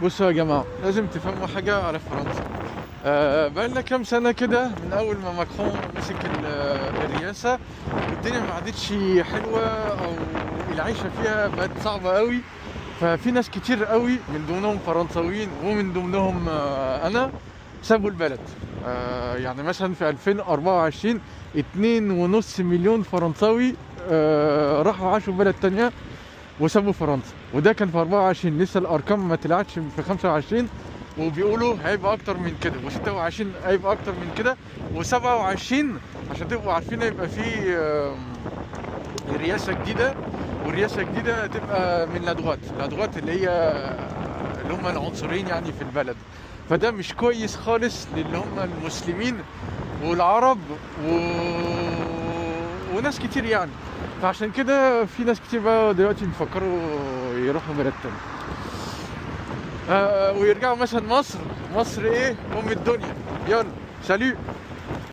بصوا يا جماعة، لازم تفهموا حاجة على فرنسا. بقالنا كام سنة كده من أول ما ماكرون مسك الرئاسة، الدنيا ما عادتش حلوة، أو العيشة فيها بقت صعبة قوي. ففي ناس كتير قوي من ضمنهم فرنساويين ومن ضمنهم أنا سابوا البلد. يعني مثلا في 2024 2.5 مليون فرنساوي راحوا عاشوا في بلد تانية وسابوا فرنسا، وده كان في 24. لسه الارقام ما طلعتش في 25، وبيقولوا هيبقى اكتر من كده، و26 هيبقى اكتر من كده، و27 عشان تبقوا عارفين هيبقى في رئاسه جديده. والرئاسه الجديده هتبقى من لادغوات اللي هم العنصريين يعني في البلد. فده مش كويس خالص للي هم المسلمين والعرب وناس كتير يعني. فعشان كده في ناس كتير بقى دلوقتي بيفكروا يروحوا بلد تاني، ويرجعوا مثلا مصر. مصر ايه ام الدنيا. يلا سالي.